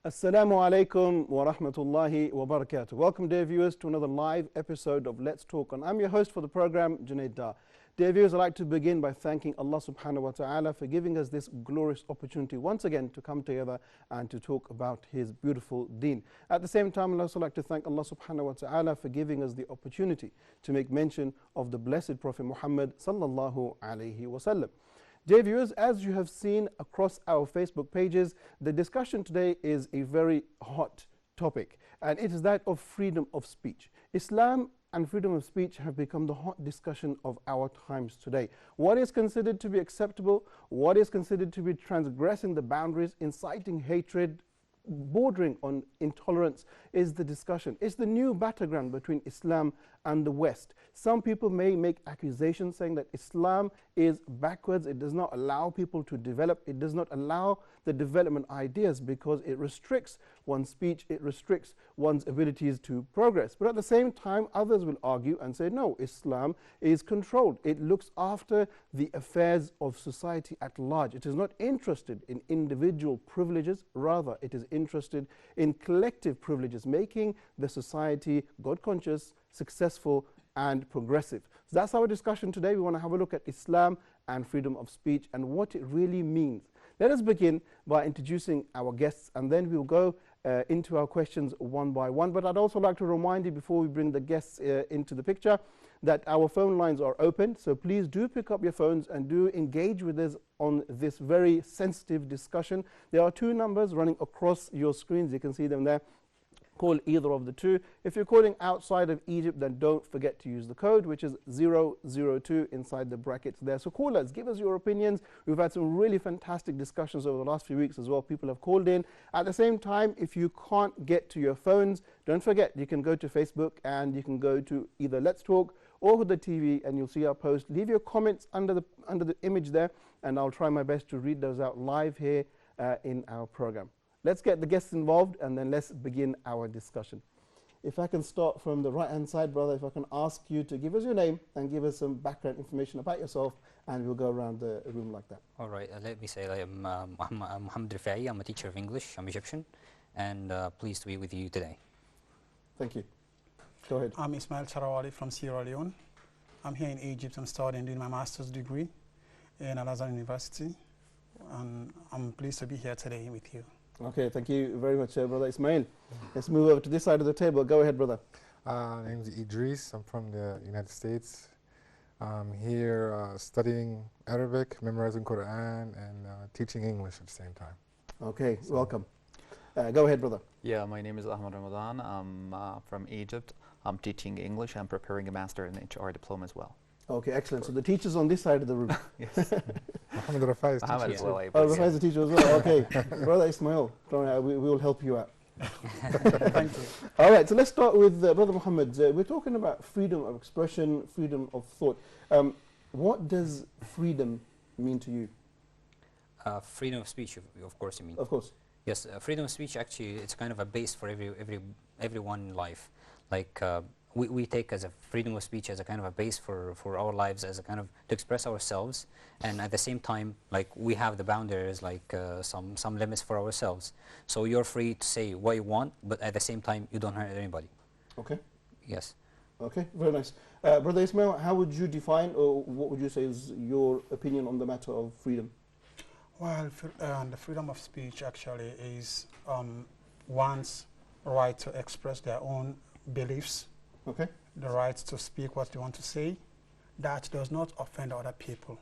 Assalamu alaikum wa rahmatullahi wa barakatuh. Welcome, dear viewers, to another live episode of Let's Talk. And I'm your host for the program, Junaid Dar. Dear viewers, I'd like to begin by thanking Allah subhanahu wa ta'ala for giving us this glorious opportunity once again to come together and to talk about His beautiful deen. At the same time, I'd also like to thank Allah subhanahu wa ta'ala for giving us the opportunity to make mention of the blessed Prophet Muhammad sallallahu alayhi wa sallam. Dear viewers, as you have seen across our Facebook pages, the discussion today is a very hot topic, and it is that of freedom of speech. Islam and freedom of speech have become the hot discussion of our times today. What is considered to be acceptable, what is considered to be transgressing the boundaries, inciting hatred, bordering on intolerance is the discussion. It's the new battleground between Islam and the West. Some people may make accusations saying that Islam is backwards, it does not allow people to develop, it does not allow the development ideas because it restricts one's speech, it restricts one's abilities to progress. But at the same time, others will argue and say, no, Islam is controlled. It looks after the affairs of society at large. It is not interested in individual privileges, rather it is interested in collective privileges, making the society God-conscious, successful and progressive. So that's our discussion today. We want to have a look at Islam and freedom of speech and what it really means. Let us begin by introducing our guests, and then we'll go into our questions one by one. But I'd also like to remind you before we bring the guests into the picture that our phone lines are open, so please do pick up your phones and do engage with us on this very sensitive discussion. There are two numbers running across your screens. You can see them there. Call either of the two. If you're calling outside of Egypt, then don't forget to use the code, which is 002 inside the brackets there. So call us, give us your opinions. We've had some really fantastic discussions over the last few weeks as well. People have called in. At the same time, if you can't get to your phones, don't forget you can go to Facebook and you can go to either Let's Talk or Huda TV, and you'll see our post. Leave your comments under the image there, and I'll try my best to read those out live here in our program. Let's get the guests involved and then let's begin our discussion. If I can start from the right-hand side, brother, if I can ask you to give us your name and give us some background information about yourself, and we'll go around the room like that. All right, let me say I am Muhammad Rifai. I'm a teacher of English. I'm Egyptian, and pleased to be with you today. Thank you. Go ahead. I'm Ismail Charawali from Sierra Leone. I'm here in Egypt. I'm studying, doing my master's degree in Al-Azhar University, and I'm pleased to be here today with you. Okay, thank you very much, Brother Ismail. Let's move over to this side of the table. Go ahead, brother. My name is Idris. I'm from the United States. I'm here studying Arabic, memorizing Quran, and teaching English at the same time. Okay, so welcome. Go ahead, brother. Yeah, my name is Ahmad Ramadan. I'm from Egypt. I'm teaching English. I'm preparing a master in HR diploma as well. Okay, excellent. So the teacher's on this side of the room. Yes. Muhammad Rafai is Muhammad teacher. as well. Oh, Rafai is a teacher as well. Okay. Brother Ismail, we will help you out. Thank you. All right, so let's start with Brother Muhammad. We're talking about freedom of expression, freedom of thought. What does freedom mean to you? Freedom of speech, of course, you mean? Of course. Yes, freedom of speech, actually, it's kind of a base for everyone in life. Like, we take as a freedom of speech as a kind of a base for our lives, as a kind of to express ourselves, and at the same time, like, we have the boundaries, like some limits for ourselves. So you're free to say what you want, but at the same time you don't hurt anybody. Okay. Yes. Okay, very nice. Brother Ismail, how would you define, or what would you say is your opinion on the matter of freedom? Well, the freedom of speech actually is one's right to express their own beliefs. Okay. The right to speak what they want to say. That does not offend other people.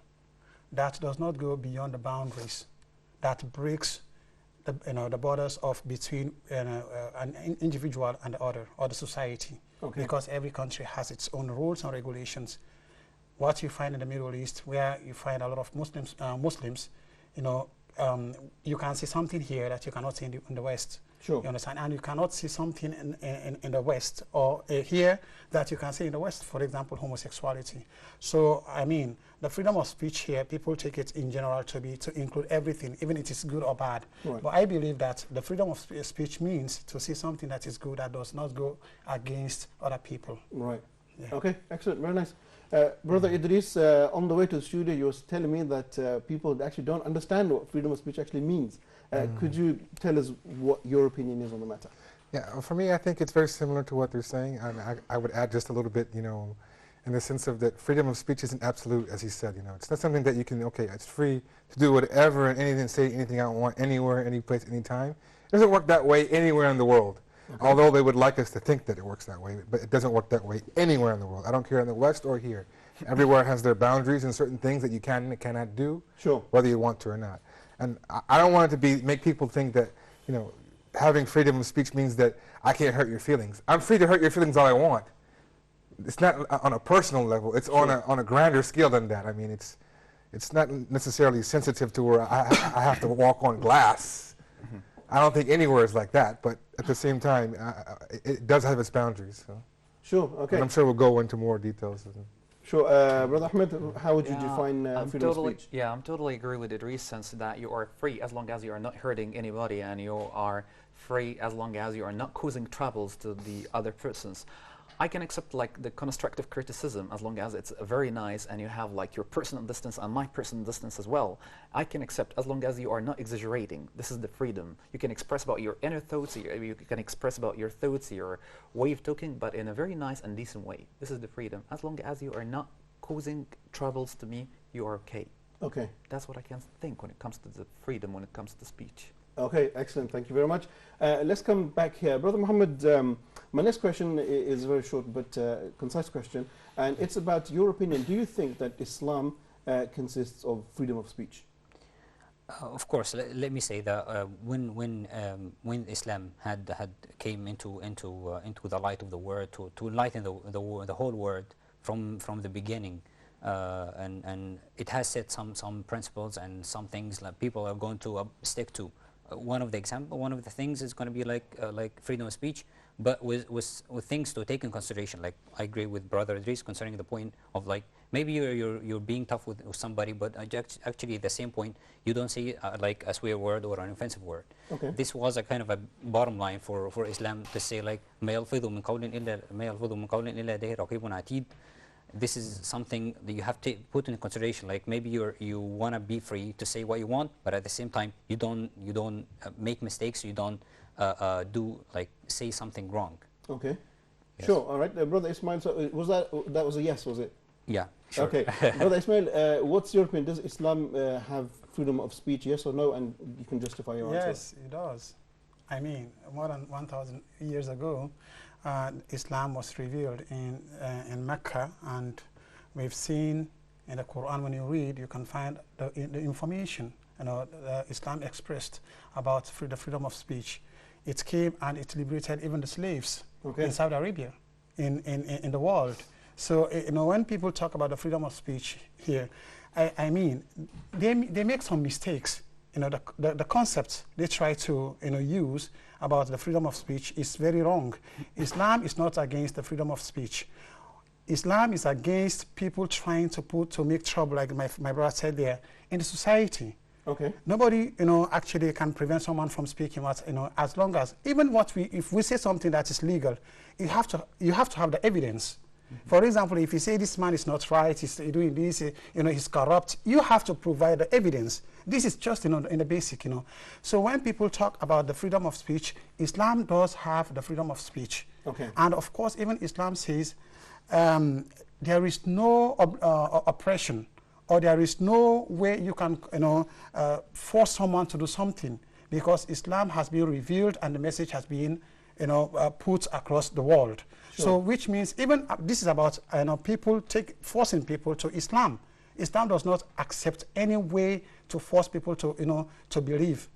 That does not go beyond the boundaries. That breaks the borders of between an individual and the other, or the society. Okay. Because every country has its own rules and regulations. What you find in the Middle East, where you find a lot of Muslims, you can see something here that you cannot see in the West. Sure. You understand? And you cannot see something in the West or here that you can see in the West, for example, homosexuality. So, I mean, the freedom of speech here, people take it in general to include everything, even if it is good or bad. Right. But I believe that the freedom of speech means to see something that is good that does not go against other people. Right. Yeah. Okay, excellent, very nice. Brother Idris, on the way to the studio, you was telling me that people actually don't understand what freedom of speech actually means. Could you tell us what your opinion is on the matter? Yeah, for me, I think it's very similar to what they're saying. I would add just a little bit, you know, in the sense of that freedom of speech isn't absolute, as he said. You know, it's not something that you can, okay, it's free to do whatever and anything, say anything I want, anywhere, any place, anytime. It doesn't work that way anywhere in the world. Okay. Although they would like us to think that it works that way, but it doesn't work that way anywhere in the world. I don't care in the West or here. Everywhere has their boundaries and certain things that you can and cannot do, sure, whether you want to or not. And I don't want it to make people think that, you know, having freedom of speech means that I can't hurt your feelings. I'm free to hurt your feelings all I want. It's not on a personal level. It's sure. on a grander scale than that. I mean, it's not necessarily sensitive to where I have to walk on glass. Mm-hmm. I don't think anywhere is like that, but at the same time, it does have its boundaries. So. Sure, okay. And I'm sure we'll go into more details. Sure. Brother Ahmed, how would you define freedom of speech? Yeah, I'm totally agree with Idris' sense that you are free as long as you are not hurting anybody, and you are free as long as you are not causing troubles to the other persons. I can accept like the constructive criticism as long as it's very nice and you have like your personal distance and my personal distance as well. I can accept as long as you are not exaggerating. This is the freedom. You can express about your inner thoughts, you can express about your thoughts, your way of talking, but in a very nice and decent way. This is the freedom. As long as you are not causing troubles to me, you are okay. Okay. That's what I can think when it comes to the freedom, when it comes to speech. Okay, excellent. Thank you very much. Let's come back here. Brother Muhammad, my next question is a very short but concise question, and it's about your opinion. Do you think that Islam consists of freedom of speech? Of course. Let me say that when Islam came into the light of the world to enlighten the whole world from the beginning, and it has set some principles and some things that people are going to stick to. One of the things is going to be like freedom of speech, but with things to take in consideration. Like I agree with Brother Idris concerning the point of like maybe you're being tough with somebody, but actually at the same point you don't see like a swear word or an offensive word. Okay. This was a kind of a bottom line for Islam to say like ما يلفظ من قول إلا لديه رقيب عتيد. This is something that you have to put in consideration. Like maybe you want to be free to say what you want, but at the same time you don't make mistakes. You don't say something wrong. Okay, yes. Sure. All right, Brother Ismail. So was that was a yes? Was it? Yeah. Sure. Okay, Brother Ismail, what's your opinion? Does Islam have freedom of speech? Yes or no? And you can justify your answer. Yes, it does. I mean, more than 1,000 years ago, Islam was revealed in Mecca, and we've seen in the Quran, when you read, you can find the information Islam expressed about the freedom of speech. It came and it liberated even the slaves in Saudi Arabia, in the world. So when people talk about the freedom of speech here, I mean they make some mistakes. The concept they try to use about the freedom of speech is very wrong. Islam is not against the freedom of speech. Islam is against people trying to make trouble, like my brother said there, in the society. Okay. Nobody actually can prevent someone from speaking as long as if we say something that is legal, you have to have the evidence. Mm-hmm. For example, if you say this man is not right, he's doing this, he's corrupt, you have to provide the evidence. This is just in the basic, So when people talk about the freedom of speech, Islam does have the freedom of speech. Okay. And of course, even Islam says there is no oppression, or there is no way you can force someone to do something, because Islam has been revealed and the message has been put across the world. Sure. So which means even this is about people forcing people to Islam. Islam does not accept any way to force people to believe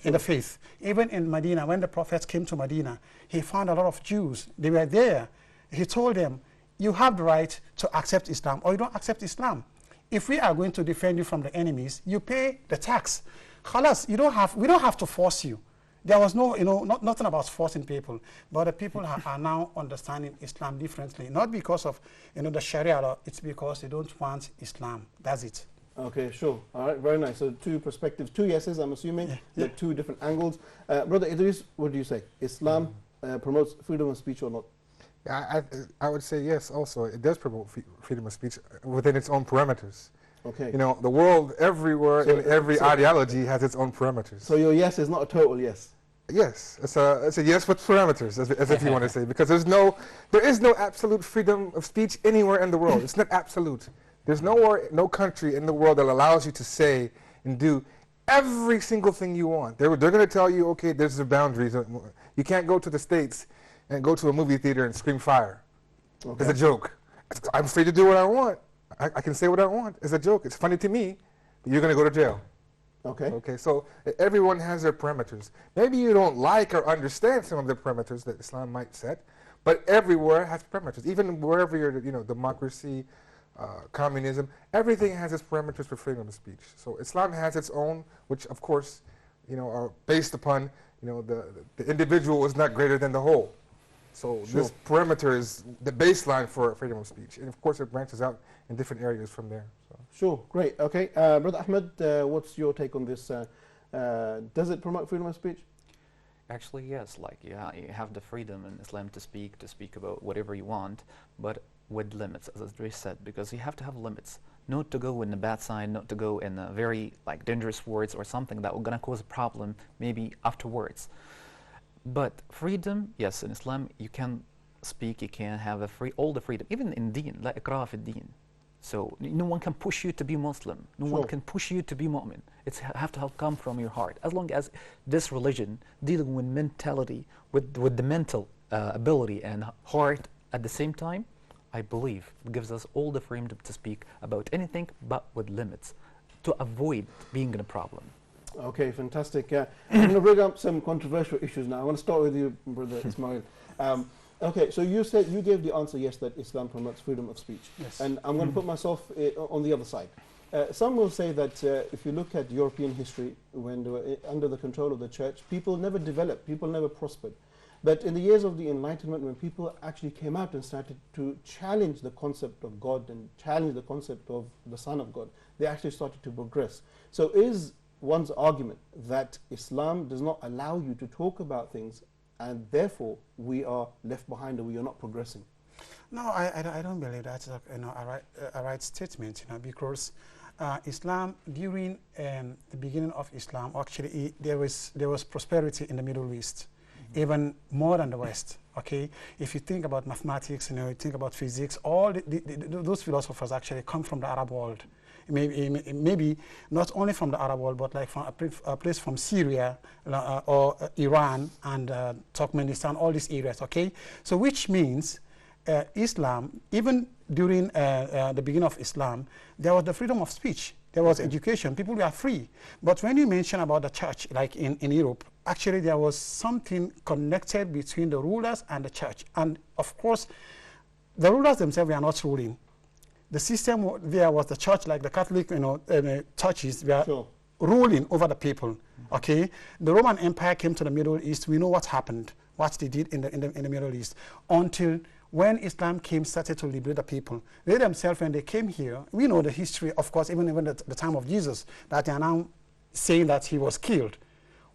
in the faith. Even in Medina, when the Prophet came to Medina, he found a lot of Jews. They were there. He told them, you have the right to accept Islam or you don't accept Islam. If we are going to defend you from the enemies, you pay the tax. Khalas, we don't have to force you. There was nothing about forcing people, but the people are now understanding Islam differently, not because of the Sharia law. It's because they don't want Islam. That's it. Okay, sure. All right, very nice. So two perspectives, two yeses, I'm assuming, yeah. Two different angles. Brother Idris, what do you say? Islam promotes freedom of speech or not? I would say yes. Also, it does promote freedom of speech within its own parameters. Okay. You know, the world everywhere So, in every ideology has its own parameters. So your yes is not a total yes. Yes, it's a yes with parameters, as if you want to say, because there is no absolute freedom of speech anywhere in the world. It's not absolute. There's no country in the world that allows you to say and do every single thing you want. They're going to tell you, okay, there's the boundaries. You can't go to the States and go to a movie theater and scream fire. Okay. It's a joke. I'm free to do what I want. I can say what I want. It's a joke. It's funny to me, but you're going to go to jail. Okay. Okay, so everyone has their parameters. Maybe you don't like or understand some of the parameters that Islam might set, but everywhere has parameters. Even wherever you're, democracy, communism, everything has its parameters for freedom of speech. So Islam has its own, which of course, are based upon, the individual is not greater than the whole. So this parameter is the baseline for freedom of speech. And of course it branches out in different areas from there. So. Sure, great. Okay, Brother Ahmed, what's your take on this? Does it promote freedom of speech? Actually, yes. Like you have the freedom in Islam to speak about whatever you want, but with limits, as Idris said, because you have to have limits. Not to go in the bad side, not to go in very dangerous words or something that will gonna cause a problem maybe afterwards. But freedom, yes, in Islam you can speak, you can have all the freedom, even in Deen, la ikrah fi Deen. So no one can push you to be Muslim. No one can push you to be mu'min. It's have to come from your heart. As long as this religion dealing with mentality, with the mental ability and heart at the same time, I believe it gives us all the freedom to speak about anything, but with limits, to avoid being in a problem. Okay, fantastic. I'm going to bring up some controversial issues now. I want to start with you, Brother Ismail. Okay, so you said, you gave the answer, yes, that Islam promotes freedom of speech. Yes. And I'm going to put myself on the other side. Some will say that if you look at European history, when they were under the control of the church, people never developed, people never prospered. But in the years of the Enlightenment, when people actually came out and started to challenge the concept of God and challenge the concept of the Son of God, they actually started to progress. So is one's argument that Islam does not allow you to talk about things and therefore we are left behind or we are not progressing? No, I don't believe that's a right statement, because Islam, during the beginning of Islam, actually there was prosperity in the Middle East, even more than the West. Okay, if you think about mathematics, you think about physics, all those philosophers actually come from the Arab world. Maybe not only from the Arab world, but like from a place from Syria or Iran and Turkmenistan, all these areas. Okay, so which means Islam, even during the beginning of Islam, there was the freedom of speech. There was education. People were free. But when you mention about the church, like in Europe, actually there was something connected between the rulers and the church. And of course, the rulers themselves were not ruling. The system there was the church, like the Catholic, churches were ruling over the people. Okay, the Roman Empire came to the Middle East. We know what happened, what they did in the Middle East, until when Islam started to liberate the people. They themselves, when they came here, we know the history, of course, even the time of Jesus, that they are now saying that he was killed.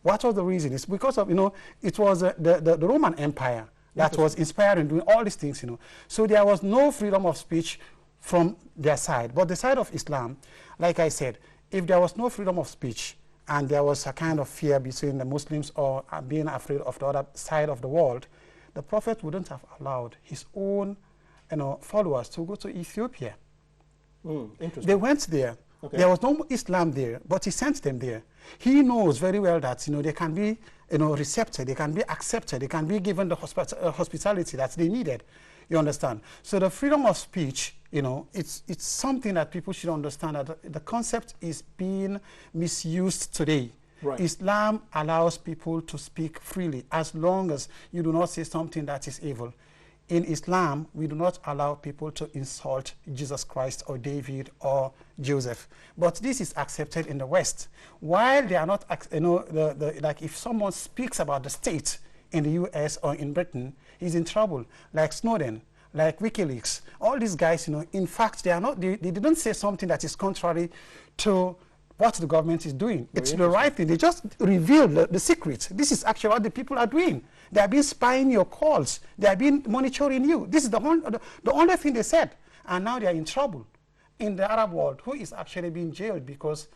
What was the reason? It's because of, it was the Roman Empire that was inspiring doing all these things, So there was no freedom of speech from their side. But the side of Islam, like I said, if there was no freedom of speech and there was a kind of fear between the Muslims or being afraid of the other side of the world, the Prophet wouldn't have allowed his own followers to go to Ethiopia. Interesting. They went there. Okay. There was no Islam there, but he sent them there. He knows very well that they can be recepted, they can be accepted, they can be given the hospitality that they needed. You understand? So the freedom of speech, it's something that people should understand, that the concept is being misused today. Right. Islam allows people to speak freely as long as you do not say something that is evil. In Islam, we do not allow people to insult Jesus Christ or David or Joseph. But this is accepted in the West. While they are not, like if someone speaks about the state in the US or in Britain, he's in trouble. Like Snowden, like WikiLeaks, all these guys, in fact, they didn't say something that is contrary to what the government is doing. Very It's the right thing. They just reveal the secrets. This is actually what the people are doing. They have been spying your calls. They have been monitoring you. This is the only thing they said. And now they are in trouble. In the Arab world, who is actually being jailed because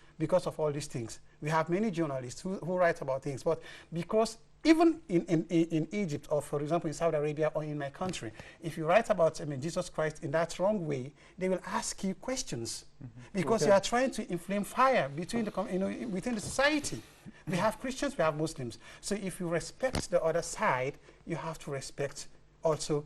of all these things? We have many journalists who write about things, but because even in Egypt, or for example in Saudi Arabia, or in my country, if you write about Jesus Christ in that wrong way, they will ask you questions, because you are trying to inflame fire between within the society. We have Christians, we have Muslims. So if you respect the other side, you have to respect also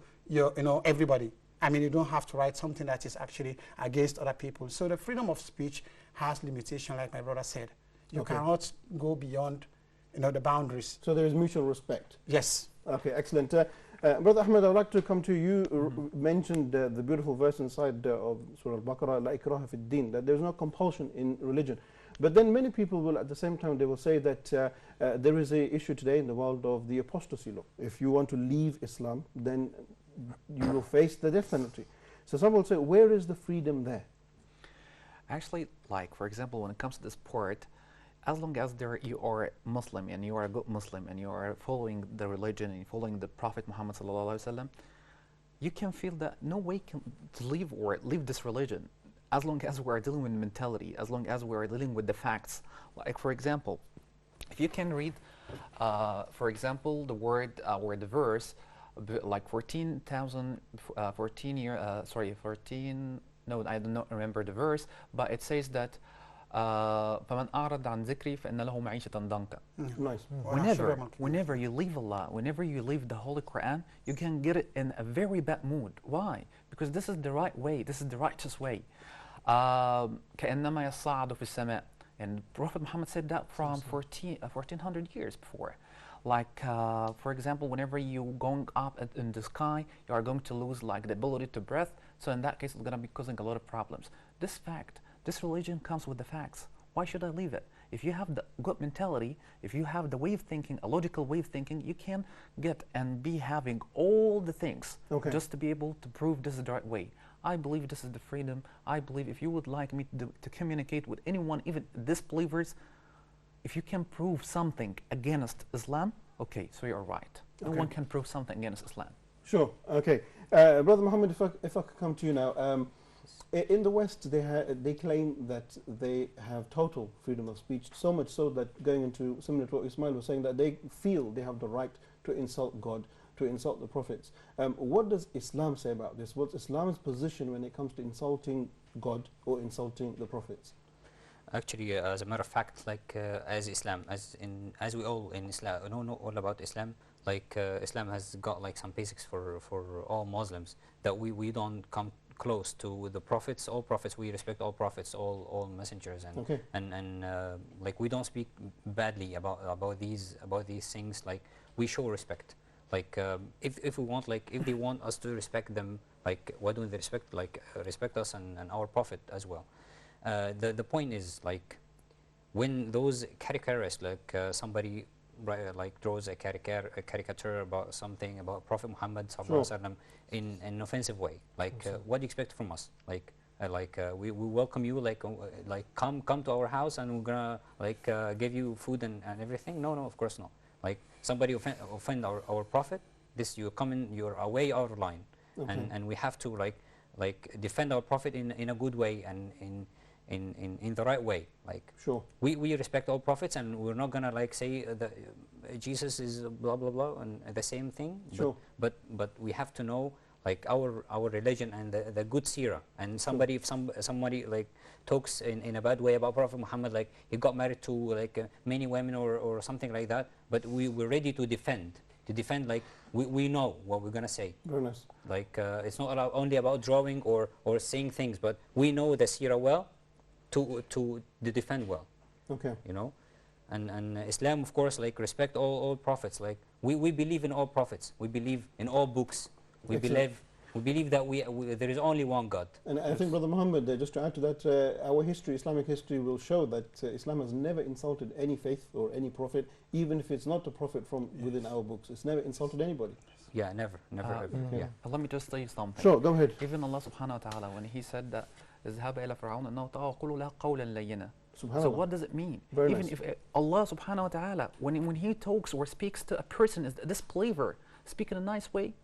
everybody. I mean, you don't have to write something that is actually against other people. So the freedom of speech has limitation, like my brother said. You cannot go beyond the boundaries. So there is mutual respect. Yes. Okay, excellent. Brother Ahmed, I'd like to come to you. Mentioned the beautiful verse inside of Surah Al-Baqarah, La ikraha fi din, that there's no compulsion in religion. But then many people will, at the same time, they will say that there is an issue today in the world of the apostasy law. If you want to leave Islam, then you will face the death penalty. So some will say, where is the freedom there? Actually, like, for example, when it comes to this part, as long as you are Muslim and you are a good Muslim and you are following the religion and following the Prophet Muhammad ﷺ, you can feel that no way to leave this religion, as long as we are dealing with mentality, as long as we are dealing with the facts. Like, for example, if you can read, for example, the word or the verse, like 14, no, I do not remember the verse, but it says that فَمَنْ أَعْرَضَ عَنْ ذِكْرِي فَإِنَّ لَهُ مَعِيشَةً ضَنْكًا. Nice. Whenever you leave Allah, whenever you leave the Holy Quran, you can get it in a very bad mood. Why? Because this is the right way, this is the righteous way. كَأَنَّمَا يَصَّعَّدُ فِي السَّمَاءِ. And Prophet Muhammad said that from 1400 years before. Like, for example, whenever you're going up in the sky, you are going to lose like the ability to breathe. So in that case, it's going to be causing a lot of problems. This religion comes with the facts. Why should I leave it? If you have the good mentality, if you have the way of thinking, a logical way of thinking, you can get and be having all the things just to be able to prove this is the right way. I believe this is the freedom. I believe if you would like me to communicate with anyone, even disbelievers, if you can prove something against Islam, okay, so you're right. No one can prove something against Islam. Sure. Okay. Brother Muhammad, if I could come to you now. In the West, they claim that they have total freedom of speech, so much so that, going into similar to what Ismail was saying, that they feel they have the right to insult God, to insult the prophets. What does Islam say about this? What's Islam's position when it comes to insulting God or insulting the prophets? Actually, as a matter of fact, like as Islam, as we all in Islam know all about Islam, like Islam has got like some basics for all Muslims, that we don't come close to the prophets. All prophets, we respect all prophets, all messengers, and like we don't speak badly about these things. Like we show respect. Like if we want, like if they want us to respect them, like why don't they respect respect us and our prophet as well? The point is, like, when those caricaturists, like somebody like draws a caricature about something about Prophet Muhammad ﷺ in an offensive way, like what do you expect from us? Like we welcome you, like come to our house and we're gonna like give you food and everything. No, of course not. Like somebody offend our prophet, you're away out of line, and we have to like defend our prophet in a good way and in the right way. Like we respect all prophets, and we're not gonna like say that Jesus is blah blah blah and the same thing. But we have to know like our religion and the good seerah. And somebody if somebody like talks in a bad way about Prophet Muhammad, like he got married to like many women or something like that, but we're ready to defend. Like we know what we're gonna say. Very nice. Like it's not only about drawing or saying things, but we know the seerah well to defend well. You know, and Islam, of course, like respect all prophets. Like we believe in all prophets. We believe in all books. We believe that there is only one God. And I think, Brother Muhammad, just to add to that, our history, Islamic history, will show that Islam has never insulted any faith or any prophet, even if it's not a prophet from within our books. It's never insulted anybody. Yeah, never ever. Yeah. Let me just say something. Sure, go ahead. Even Allah subhanahu wa ta'ala, when He said that اذهب إلى فرعون إنه طغى وقولوا له قولا لينا. So Subhanallah. what does it mean? Very Even nice. if Allah subhanahu wa ta'ala, when He talks or speaks to a person, is this believer, speak in a nice way?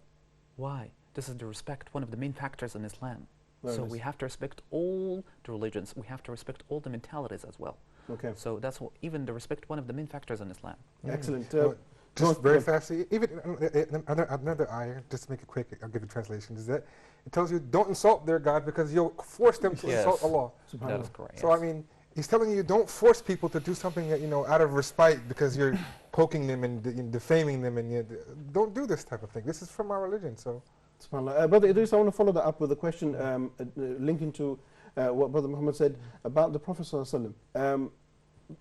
Why? This is the respect, one of the main factors in Islam. Very So nice. we have to respect all the religions. We have to respect all the mentalities as well. Okay. So that's what, even the respect, one of the main factors in Islam. Excellent. Just go very ahead. fast, even another ayah, just to make it quick, I'll give you translation, is that it tells you don't insult their God because you'll force them to Yes. insult Allah. That Subhanallah. is correct. So I mean, he's telling you don't force people to do something that, out of respite because you're poking them and defaming them, and don't do this type of thing. This is from our religion, so. SubhanAllah. Brother Idris, I want to follow that up with a question linking to what Brother Muhammad said about the Prophet ﷺ.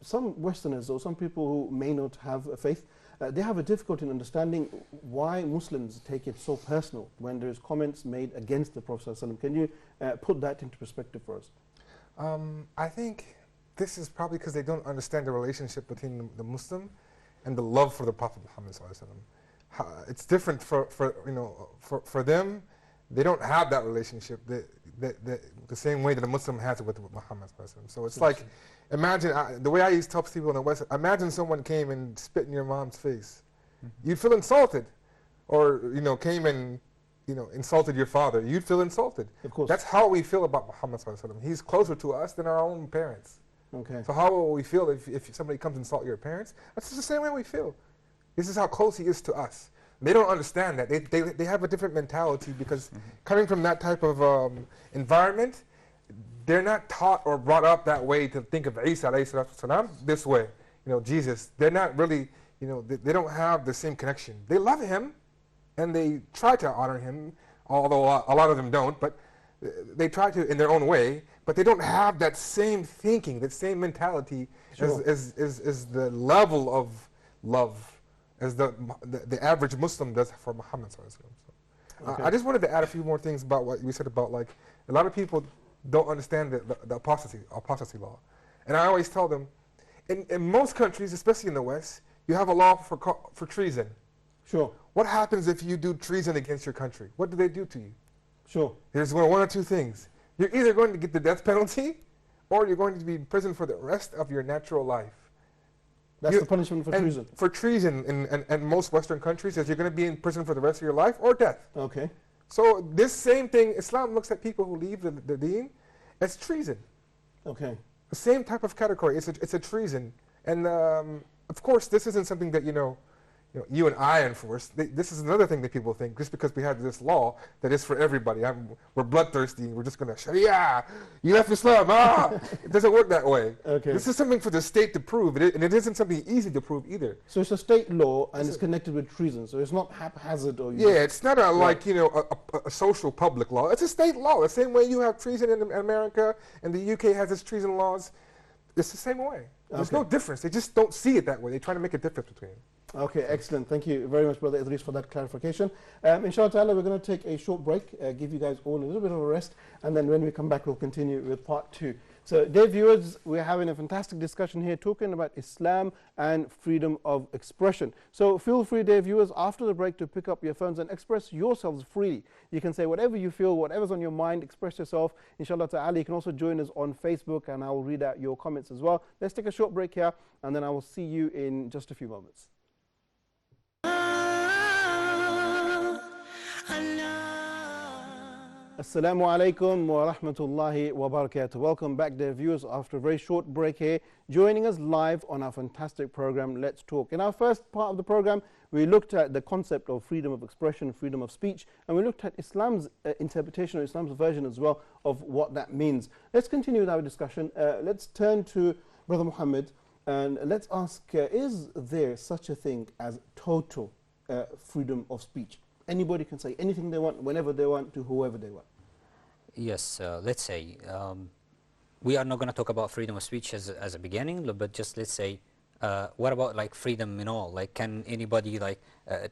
Some Westerners or some people who may not have a faith, they have a difficulty in understanding why Muslims take it so personal when there's comments made against the Prophet ﷺ. Can you put that into perspective for us? I think this is probably because they don't understand the relationship between the Muslim and the love for the Prophet Muhammad ﷺ. It's different for them. They don't have that relationship the same way that a Muslim has it with Muhammad ﷺ. So it's like, imagine, the way I used to tell people in the West, imagine someone came and spit in your mom's face. You'd feel insulted. Or, came and, insulted your father. You'd feel insulted. Of course. That's how we feel about Muhammad ﷺ. He's closer to us than our own parents. Okay. So how will we feel if somebody comes and insult your parents? That's just the same way we feel. This is how close he is to us. They don't understand that. They have a different mentality because coming from that type of environment, they're not taught or brought up that way to think of Isa alayhi this way. Jesus. They're not really, they don't have the same connection. They love him and they try to honor him, although a lot of them don't, but they try to in their own way, but they don't have that same thinking, that same mentality as the level of love as the average Muslim does for Muhammad ﷺ. Okay. I just wanted to add a few more things about what you said about, like, a lot of people don't understand the apostasy law. And I always tell them, in most countries, especially in the West, you have a law for treason. Sure. What happens if you do treason against your country? What do they do to you? Sure. There's one or two things. You're either going to get the death penalty, or you're going to be in prison for the rest of your natural life. That's the punishment for treason. For treason in most Western countries is you're going to be in prison for the rest of your life or death. Okay. So this same thing, Islam looks at people who leave the deen as treason. Okay. The same type of category. It's a treason. And of course, this isn't something that, you and I enforce. This is another thing that people think, just because we have this law that is for everybody. We're bloodthirsty. We're just going to, Sharia, you left Islam. It doesn't work that way. Okay. This is something for the state to prove, and it isn't something easy to prove either. So it's a state law and it's connected with treason. So it's not haphazard or... Yeah, it's not a social public law. It's a state law. The same way you have treason in America and the UK has its treason laws. It's the same way. There's no difference. They just don't see it that way. They try to make a difference between them. Okay, excellent. Thank you very much, Brother Idris, for that clarification. Inshallah ta'ala, we're going to take a short break, give you guys all a little bit of a rest, and then when we come back, we'll continue with part 2. So, dear viewers, we're having a fantastic discussion here talking about Islam and freedom of expression. So, feel free, dear viewers, after the break to pick up your phones and express yourselves freely. You can say whatever you feel, whatever's on your mind, express yourself. Inshallah ta'ala, you can also join us on Facebook, and I will read out your comments as well. Let's take a short break here, and then I will see you in just a few moments. Assalamu alaikum wa rahmatullahi wa barakatuh. Welcome back, dear viewers, after a very short break here, joining us live on our fantastic program, Let's Talk. In our first part of the program, we looked at the concept of freedom of expression, freedom of speech, and we looked at Islam's interpretation, or Islam's version as well, of what that means. Let's continue with our discussion. Let's turn to Brother Muhammad, and let's ask, is there such a thing as total freedom of speech? Anybody can say anything they want, whenever they want, to whoever they want. Yes, let's say, we are not going to talk about freedom of speech as a beginning, but just let's say, what about like freedom in all? Like, can anybody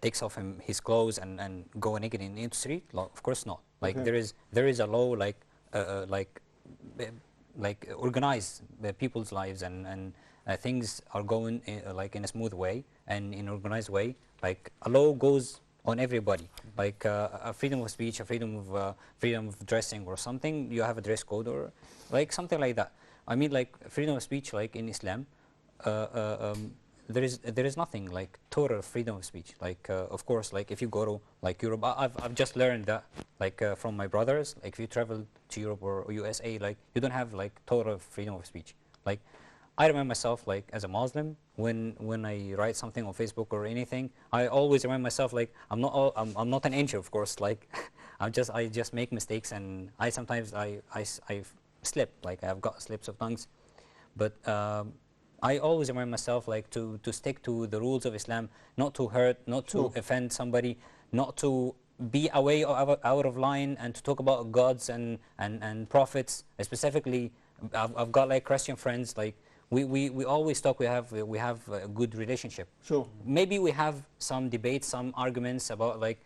takes off his clothes and go naked in the street? Of course not. Like, there is a law organize people's lives, and things are going in a smooth way and in an organized way. Like, a law goes on everybody, like a freedom of speech, a freedom of dressing or something. You have a dress code or like something like that. I mean, like freedom of speech, like in Islam, there is nothing like total freedom of speech. Like of course, like if you go to like Europe, I've just learned that like from my brothers. Like if you travel to Europe or USA, like you don't have like total freedom of speech. Like I remember myself like as a Muslim, when I write something on Facebook or anything, I always remind myself like I'm not an angel, of course. Like I just make mistakes, and I sometimes I slip. Like I've got slips of tongues, but I always remind myself like to stick to the rules of Islam, not to hurt, not to offend somebody, not to be away or out of line, and to talk about gods and prophets. Specifically, I've got like Christian friends. Like we always talk. We have a good relationship. Sure. Maybe we have some debates, some arguments about like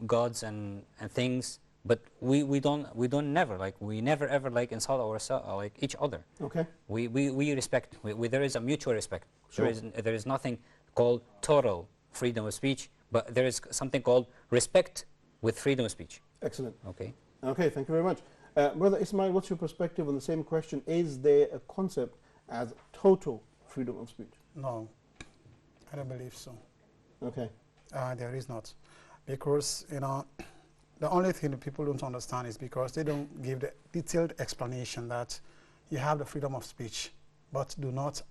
gods and things. But we don't never ever like insult ourselves like each other. Okay. We respect. There is a mutual respect. Sure. There is nothing called total freedom of speech, but there is something called respect with freedom of speech. Excellent. Okay. Okay, thank you very much. Brother Ismail, what's your perspective on the same question? Is there a concept as total freedom of speech? No, I don't believe so. Okay. There is not. Because, you know, the only thing that people don't understand is because they don't give the detailed explanation that you have the freedom of speech, but do not,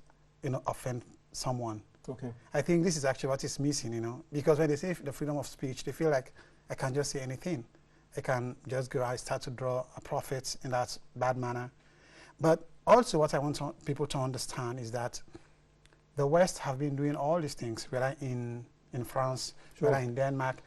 you know, offend someone. Okay. I think this is actually what is missing, you know, because when they say the freedom of speech, they feel like I can just say anything. I can just go out, start to draw a prophet in that bad manner. But also what I want people to understand is that the West have been doing all these things, whether in France, Sure. whether in Denmark,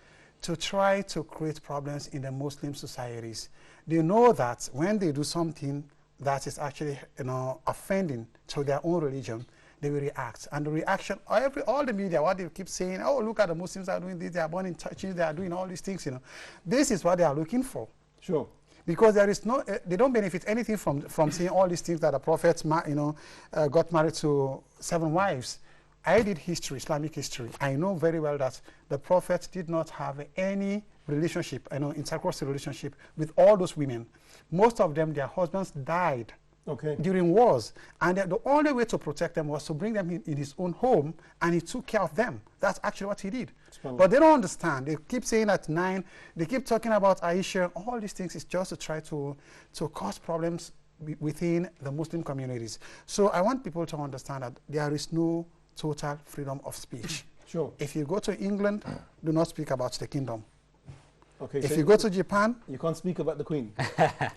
to try to create problems in the Muslim societies. They know that when they do something that is actually, you know, offending to their own religion, they will react. And the reaction, all the media, what they keep saying, oh, look at the Muslims are doing this, they are burning churches, they are doing all these things, you know. This is what they are looking for. Sure. Because there is no, they don't benefit anything from saying all these things that the Prophet, you know, got married to 7 wives. I did history, Islamic history. I know very well that the Prophet did not have any relationship, you know, intercourse relationship with all those women. Most of them, their husbands died. Okay. During wars, and the only way to protect them was to bring them in his own home, and he took care of them. That's actually what he did. But they don't understand. They keep saying at 9, they keep talking about Aisha. All these things is just to try to cause problems within the Muslim communities. So I want people to understand that there is no total freedom of speech. Sure. If you go to England, do not speak about the kingdom. Okay. If so you go to Japan, you can't speak about the Queen.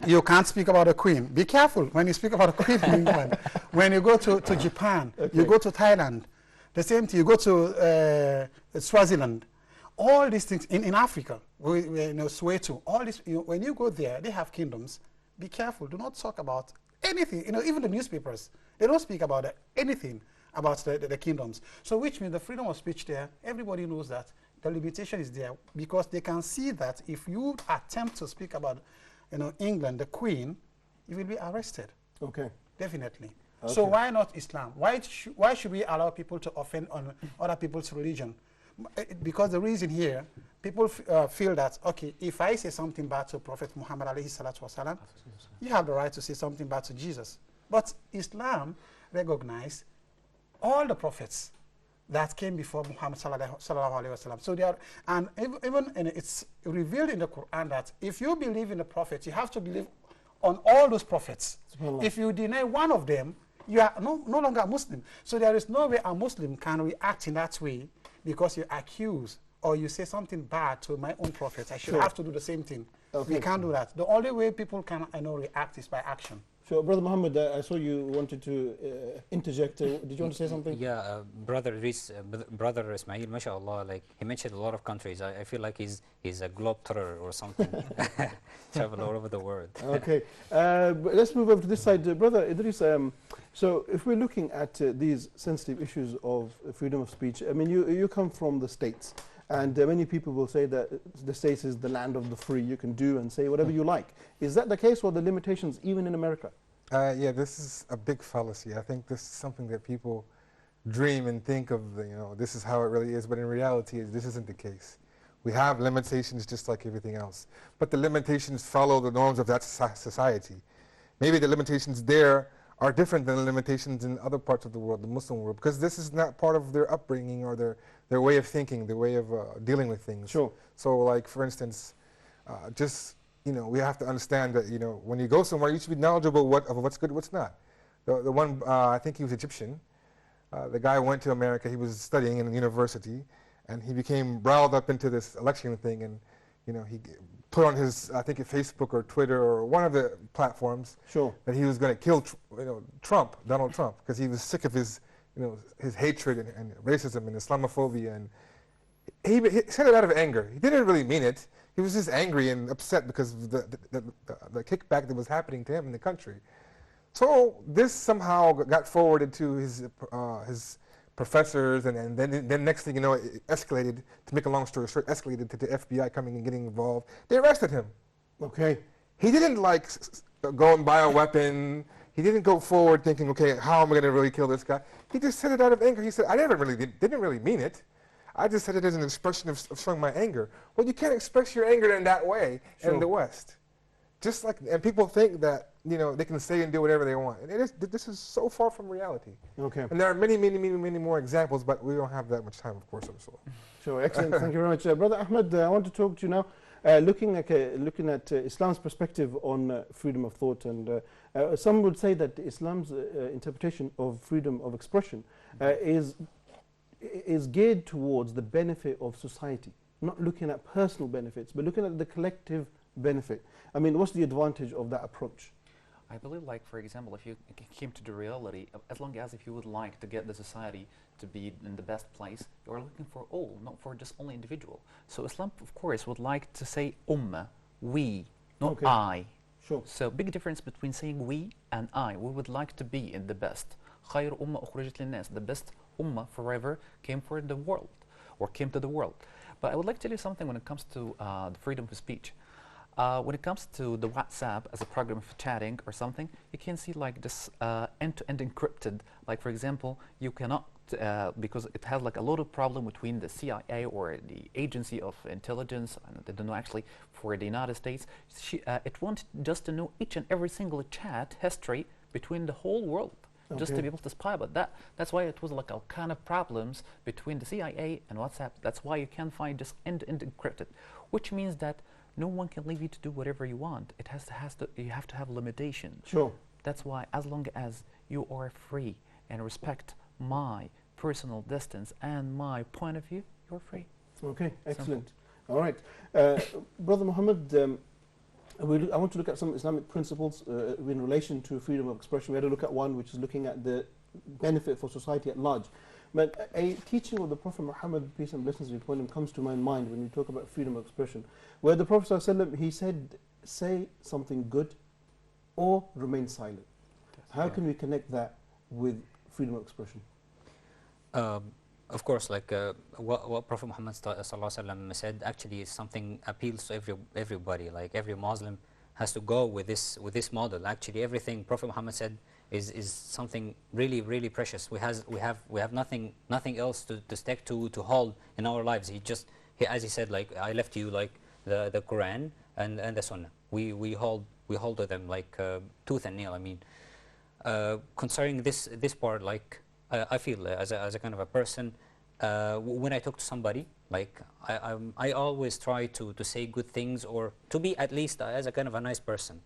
you can't speak about the Queen. Be careful when you speak about the Queen in England. When you go to Japan, Okay. you go to Thailand, the same thing. You go to Swaziland. All these things in Africa, you know, Soweto, all this. When you go there, they have kingdoms. Be careful. Do not talk about anything. You know, even the newspapers, they don't speak about anything about the kingdoms. So, which means the freedom of speech there. Everybody knows that. The limitation is there because they can see that if you attempt to speak about, you know, England, the Queen, you will be arrested. Okay. Definitely. Okay. So why not Islam? Why should we allow people to offend on other people's religion? Because the reason here, people feel that, okay, if I say something bad to Prophet Muhammad alayhi salatu wasalam, you have the right to say something bad to Jesus. But Islam recognizes all the prophets that came before Muhammad sallallahu alaihi wasallam. So they are, and even it's revealed in the Quran that if you believe in the prophets, you have to believe on all those prophets. If you deny one of them, you are no longer a Muslim. So there is no way a Muslim can react in that way because you accuse or you say something bad to my own prophet. I should have to do the same thing. Okay. We can't do that. The only way people can, react is by action. Sure. Brother Muhammad, I saw you wanted to interject. Did you want to say something? Yeah, brother Ismail, mashallah, like he mentioned a lot of countries. I feel like he's a globetrotter or something. Travel all over the world. Okay. But let's move over to this side. Brother Idris, so if we're looking at these sensitive issues of freedom of speech, I mean, you come from the States. And many people will say that the States is the land of the free. You can do and say whatever you like. Is that the case, or the limitations even in America? Yeah, this is a big fallacy. I think this is something that people dream and think of, you know, this is how it really is. But in reality, this isn't the case. We have limitations just like everything else. But the limitations follow the norms of that society. maybe the limitations there are different than the limitations in other parts of the world, the Muslim world, because this is not part of their upbringing or their way of thinking, their way of dealing with things. Sure. So, like, for instance, just, we have to understand that, when you go somewhere, you should be knowledgeable of what's good, what's not. The one, I think he was Egyptian, the guy went to America, he was studying in a university, and he became riled up into this election thing, and, he put on his, I think, Facebook or Twitter or one of the platforms, Sure. that he was going to kill, Trump, Donald Trump, because he was sick of his, his hatred and racism and Islamophobia, and he said it out of anger. He didn't really mean it. He was just angry and upset because of the kickback that was happening to him in the country. So this somehow got forwarded to his professors, and then next thing you know, it escalated, to make a long story short, escalated to the FBI coming and getting involved. They arrested him. Okay. He didn't go and buy a weapon. He didn't go forward thinking, okay, how am I going to really kill this guy? He just said it out of anger. He said, I didn't really mean it. I just said it as an expression of showing my anger. Well, you can't express your anger in that way in the West. Just like, and people think that, they can say and do whatever they want. And this is so far from reality. Okay. And there are many, many, many, many more examples, but we don't have that much time, of course. Sure, excellent. Thank you very much. Brother Ahmed, I want to talk to you now, looking at Islam's perspective on freedom of thought. And some would say that Islam's interpretation of freedom of expression is geared towards the benefit of society, not looking at personal benefits, but looking at the collective benefit. I mean, what's the advantage of that approach? I believe, like, for example, if you came to the reality, as long as if you would like to get the society to be in the best place, you are looking for all, not for just only individual. So Islam, of course, would like to say ummah, we, not I. Sure. So big difference between saying we and I. We would like to be in the best. خير أمة أخرجت للناس. The best ummah forever came for the world, or came to the world. But I would like to tell you something when it comes to the freedom of speech. When it comes to the WhatsApp as a program for chatting or something, you can see like this end-to-end encrypted. Like, for example, you cannot, because it has like a lot of problem between the CIA or the Agency of Intelligence, I don't know actually, for the United States. It wants just to know each and every single chat history between the whole world. Just to be able to spy about that. That's why it was like a kind of problems between the CIA and WhatsApp. That's why you can find just end-to-end encrypted, which means that no one can leave you to do whatever you want. It you have to have limitations. Sure. That's why, as long as you are free and respect my personal distance and my point of view, you're free. Okay, excellent. Simple. All right. Brother Muhammad, I want to look at some Islamic principles in relation to freedom of expression. We had to look at one which is looking at the benefit for society at large. But a teaching of the Prophet Muhammad, peace and blessings be upon him, comes to my mind when you talk about freedom of expression, where the Prophet ﷺ, he said, say something good or remain silent. How can we connect that with freedom of expression? Of course, like what Prophet Muhammad ﷺ said actually is something appeals to everybody. Like every Muslim has to go with this model. Actually, everything Prophet Muhammad said is something really, really precious. We have nothing else to stick to hold in our lives. As he said, like, I left you like the Quran and the Sunnah. We hold to them like tooth and nail. I mean, concerning this part, like I feel as a kind of a person, when I talk to somebody, like I always try to say good things, or to be at least as a kind of a nice person.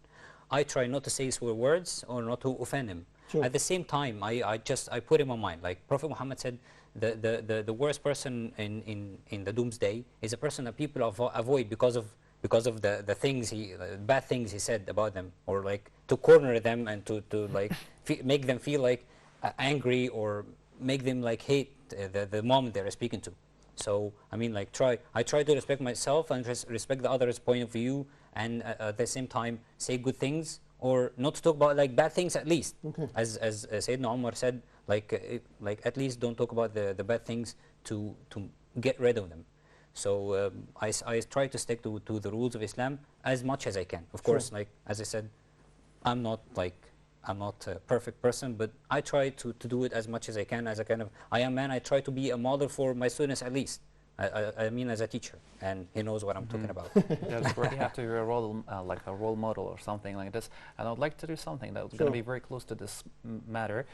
I try not to say swear words or not to offend him. Sure. At the same time, I put him on mind. Like Prophet Muhammad said, the worst person in the doomsday is a person that people avoid because of the things bad things he said about them, or like to corner them and to like make them feel like angry, or make them like hate the moment they're speaking to. So I mean, like I try to respect myself and respect the other's point of view, and at the same time say good things, or not to talk about like bad things at least. Okay. As Sayyidina Umar said, like at least don't talk about the bad things to get rid of them. So I try to stick to the rules of Islam as much as I can. Of course, like as I said, I'm not a perfect person, but I try to do it as much as I can. As a kind of I am man, I try to be a model for my students at least. I mean as a teacher, and he knows what I'm talking about. There's really have to be a role, like a role model or something like this. And I would like to do something that's going to be very close to this matter.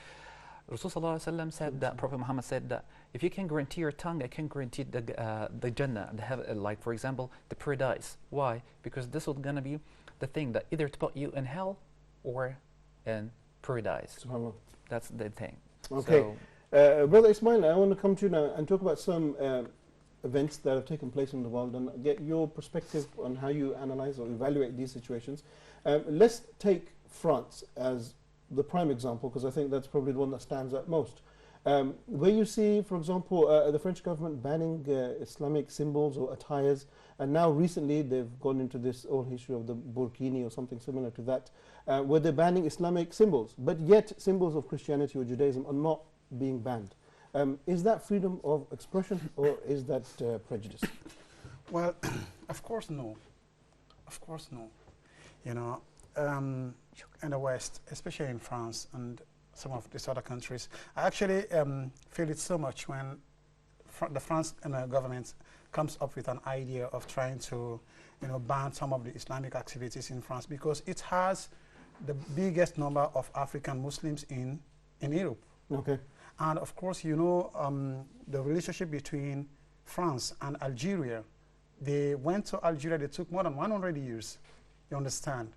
Rasul Sallallahu Alaihi Wasallam said that, Prophet Muhammad said that if you can guarantee your tongue, I can guarantee the Jannah, like for example, the paradise. Why? Because this is going to be the thing that either to put you in hell or in paradise. That's the thing. Okay. So Brother Ismail, I want to come to you now and talk about some events that have taken place in the world and get your perspective on how you analyze or evaluate these situations. Let's take France as the prime example, because I think that's probably the one that stands out most. Where you see, for example, the French government banning Islamic symbols or attires, and now recently they've gone into this whole issue of the burkini or something similar to that, where they're banning Islamic symbols, but yet symbols of Christianity or Judaism are not being banned. Is that freedom of expression or is that prejudice? Well, of course no. Of course no. You know, in the West, especially in France and some of these other countries, I actually feel it so much when the France government comes up with an idea of trying to, ban some of the Islamic activities in France, because it has the biggest number of African Muslims in Europe. Okay. And of course, the relationship between France and Algeria. They went to Algeria, they took more than 100 years, you understand,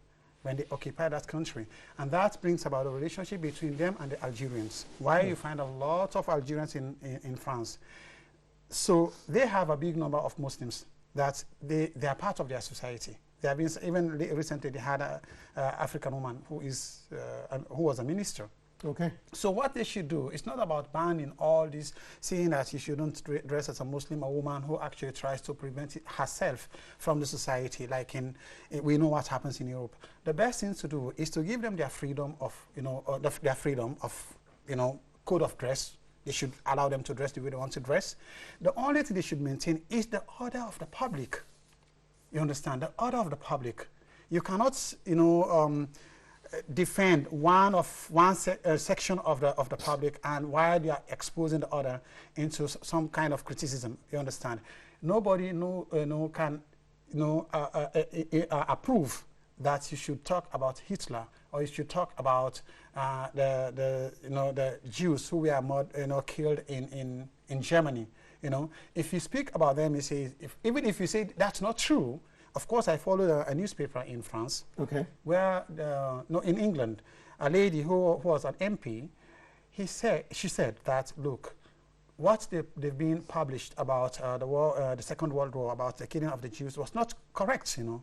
when they occupied that country. And that brings about a relationship between them and the Algerians. Why you find a lot of Algerians in France. So they have a big number of Muslims that they are part of their society. They have been, even recently they had an African woman who was a minister. Okay. So what they should do, it's not about banning all this, saying that you shouldn't dress as a Muslim, a woman who actually tries to prevent herself from the society, like we know what happens in Europe. The best thing to do is to give them their freedom of, their freedom of, code of dress. They should allow them to dress the way they want to dress. The only thing they should maintain is the order of the public. You understand? The order of the public. You cannot, defend one section of the public, and while they are exposing the other into some kind of criticism. You understand? Nobody can approve that you should talk about Hitler, or you should talk about the Jews who were killed in Germany. If you speak about them, you say, even if you say that's not true. Of course, I followed a newspaper in France, okay, where, in England, a lady who was an MP, she said that, look, what they've been published about the Second World War, about the killing of the Jews, was not correct. The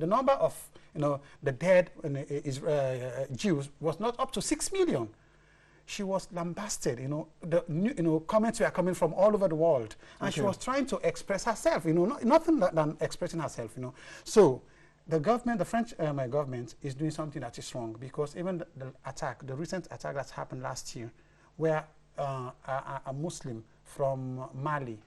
number of the dead Jews was not up to 6 million. She was lambasted, comments were coming from all over the world. And she was trying to express herself, nothing than expressing herself, So the government, the French government is doing something that is wrong, because even the recent attack that happened last year, where a Muslim from Mali,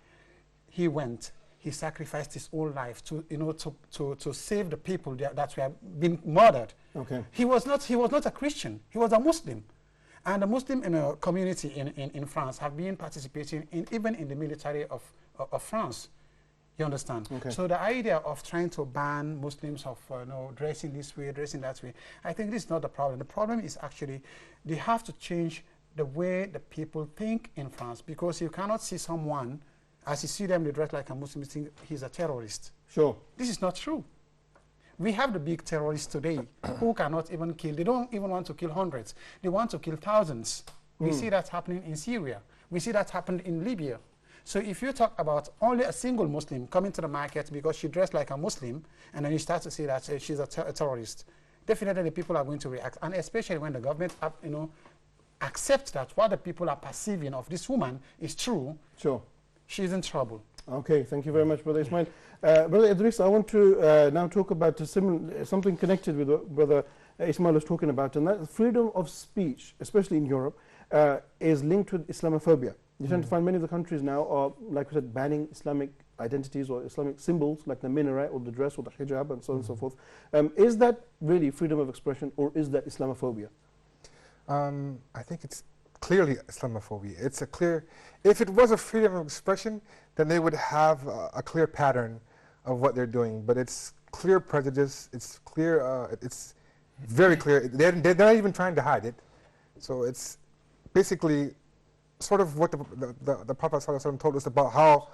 he sacrificed his whole life to save the people that were being murdered. Okay. He was not a Christian, he was a Muslim. And the Muslim community in France have been participating even in the military of France. You understand? Okay. So the idea of trying to ban Muslims of dressing this way, dressing that way, I think this is not the problem. The problem is actually they have to change the way the people think in France, because you cannot see someone, as you see them, they dress like a Muslim, you think he's a terrorist. Sure. This is not true. We have the big terrorists today who cannot even kill. They don't even want to kill hundreds. They want to kill thousands. We see that happening in Syria. We see that happened in Libya. So if you talk about only a single Muslim coming to the market because she dressed like a Muslim, and then you start to say that she's a terrorist, definitely the people are going to react. And especially when the government, accepts that what the people are perceiving of this woman is true, sure, she's in trouble. Okay, thank you very much, Brother Ismail. Brother Idris, I want to now talk about something connected with what Brother Ismail was talking about, and that freedom of speech, especially in Europe, is linked with Islamophobia. You tend to find many of the countries now are, like we said, banning Islamic identities or Islamic symbols like the minaret or the dress or the hijab and so on and so forth. Is that really freedom of expression, or is that Islamophobia? I think it's clearly Islamophobia. It's a clear, if it was a freedom of expression, then they would have a clear pattern of what they're doing. But it's clear prejudice, it's clear, it's very clear. They're not even trying to hide it. So it's basically sort of what the Prophet ﷺ told us about how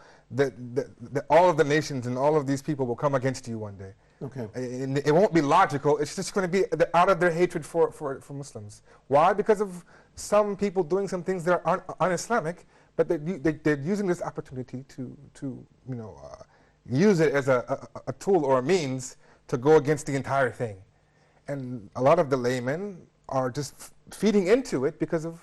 all of the nations and all of these people will come against you one day. Okay. And it won't be logical. It's just going to be out of their hatred for Muslims. Why? Because of some people doing some things that are un-Islamic, but they're using this opportunity to use it as a tool or a means to go against the entire thing. And a lot of the laymen are just feeding into it because of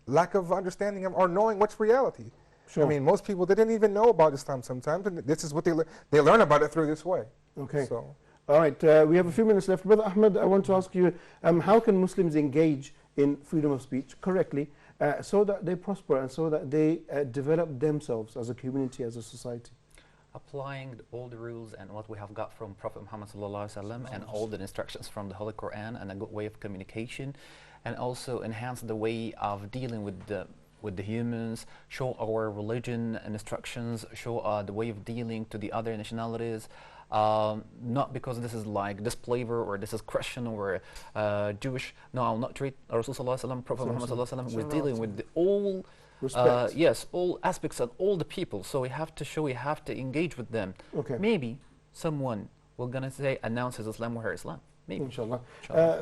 lack of understanding or knowing what's reality. Sure. I mean, most people, they didn't even know about Islam sometimes, and this is what they learn about it through this way. Okay. So. All right, we have a few minutes left. Brother Ahmed, I want to ask you, how can Muslims engage in freedom of speech correctly so that they prosper and so that they develop themselves as a community, as a society? Applying all the rules and what we have got from Prophet Muhammad ﷺ and all the instructions from the Holy Quran and a good way of communication, and also enhance the way of dealing with the humans, show our religion and instructions, show the way of dealing to the other nationalities, not because this is like this flavor or this is Christian or Jewish. No, I'll not treat Rasul ﷺ, Prophet Muhammad ﷺ with dealing with all yes, all aspects and all the people. So we have to show, we have to engage with them. Okay. Maybe someone will gonna say announce his Islam or her Islam. Maybe. Inshallah.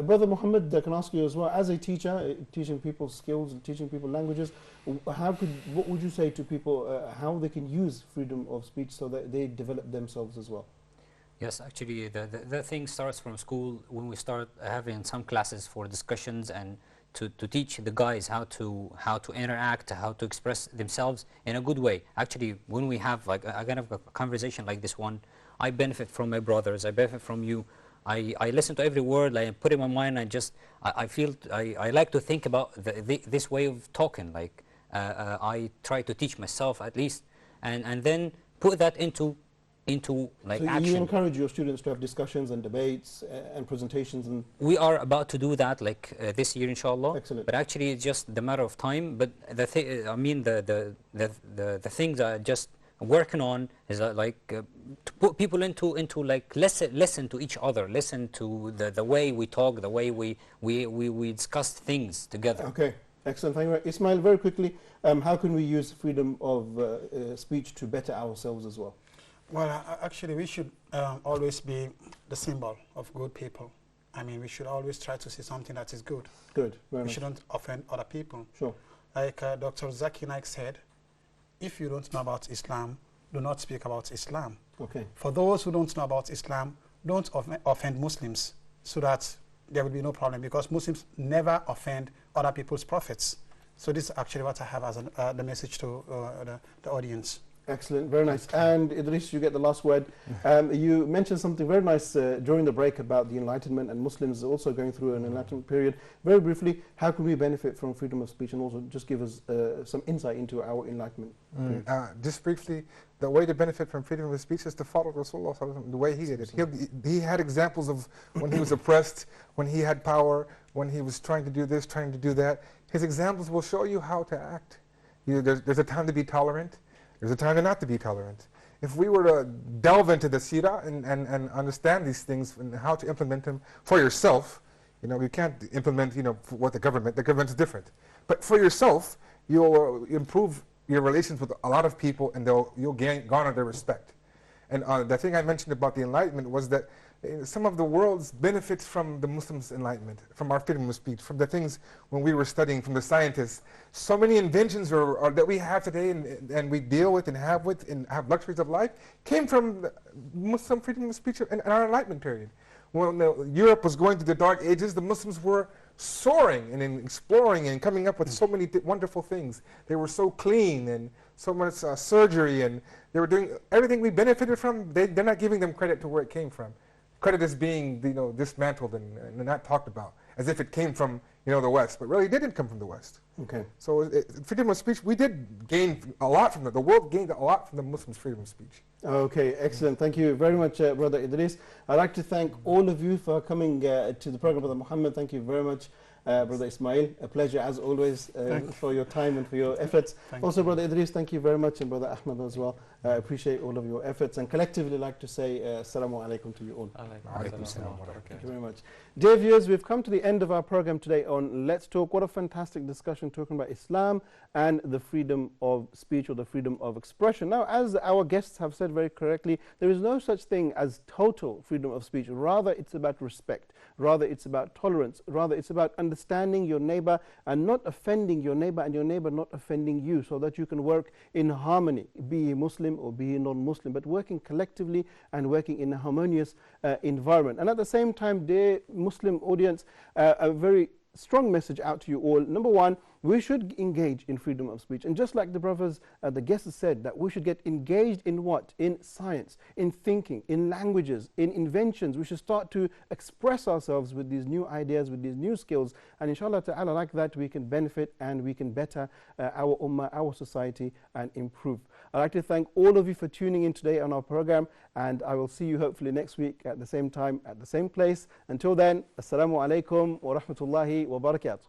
Brother Muhammad, I can ask you as well, as a teacher, teaching people skills and teaching people languages, what would you say to people, how they can use freedom of speech so that they develop themselves as well? Yes, actually, the thing starts from school when we start having some classes for discussions and to teach the guys how to interact, how to express themselves in a good way. Actually, when we have like a kind of a conversation like this one, I benefit from my brothers, I benefit from you. I listen to every word, I put in my mind, I feel, I like to think about this way of talking, like I try to teach myself at least, and then put that into like so action. You encourage your students to have discussions and debates and presentations, and we are about to do that like this year, inshallah. Excellent. But actually it's just the matter of time. But the things I just working on is to put people into like listen to each other, listen to the way we talk, the way we discuss things together. Okay, excellent. Thank you. Ismail, very quickly, how can we use freedom of speech to better ourselves as well? Well, actually, we should always be the symbol of good people. I mean, we should always try to see something that is good. Good. Very We nice. shouldn't offend other people. Sure. Like Dr. Zakir Naik said, if you don't know about Islam, do not speak about Islam. Okay. For those who don't know about Islam, don't offend Muslims, so that there will be no problem, because Muslims never offend other people's prophets. So this is actually what I have as the message to the audience. Excellent, very nice. And Idris, you get the last word. You mentioned something very nice during the break about the Enlightenment and Muslims also going through an Enlightenment period. Very briefly, how can we benefit from freedom of speech, and also just give us some insight into our Enlightenment period? Just briefly, the way to benefit from freedom of speech is to follow Rasulullah the way he did it. He had examples of when he was oppressed, when he had power, when he was trying to do this, trying to do that. His examples will show you how to act. There's a time to be tolerant. There's a time to not to be tolerant. If we were to delve into the seerah and understand these things and how to implement them for yourself, you can't implement, for what the government's different. But for yourself, you'll improve your relations with a lot of people, and you'll garner their respect. And the thing I mentioned about the Enlightenment was that some of the world's benefits from the Muslims' enlightenment, from our freedom of speech, from the things when we were studying, from the scientists. So many inventions that we have today and we deal with and have luxuries of life came from Muslim freedom of speech in our enlightenment period. When Europe was going through the Dark Ages, the Muslims were soaring and exploring and coming up with so many wonderful things. They were so clean and so much surgery, and they were doing everything we benefited from. They're not giving them credit to where it came from. Credit is being dismantled and not talked about as if it came from the West, but really it didn't come from the West. Okay. So freedom of speech, we did gain a lot from it. The world gained a lot from the Muslims' freedom of speech. Okay, excellent. Thank you very much, Brother Idris. I'd like to thank all of you for coming to the program, Brother Muhammad. Thank you very much. Brother Ismail, a pleasure as always for your time and for your efforts. Thank Also, you. Brother Idris, thank you very much, and Brother Ahmed as well. I appreciate all of your efforts, and collectively like to say Assalamu alaikum to you all. Alaikum salam wa Thank you barakatuh. very much. Dear viewers, we've come to the end of our program today on Let's Talk. What a fantastic discussion talking about Islam and the freedom of speech or the freedom of expression. Now, as our guests have said very correctly, there is no such thing as total freedom of speech. Rather, it's about respect. Rather, it's about tolerance. Rather, it's about understanding your neighbor and not offending your neighbor, and your neighbor not offending you, so that you can work in harmony, be he Muslim or be he non-Muslim, but working collectively and working in a harmonious environment. And at the same time, dear Muslim audience, a very strong message out to you all. Number one, we should engage in freedom of speech. And just like the brothers, the guests said, that we should get engaged in what? In science, in thinking, in languages, in inventions. We should start to express ourselves with these new ideas, with these new skills. And inshallah ta'ala, like that, we can benefit and we can better our ummah, our society, and improve. I'd like to thank all of you for tuning in today on our program. And I will see you hopefully next week at the same time, at the same place. Until then, Assalamu alaikum wa rahmatullahi wa barakatuh.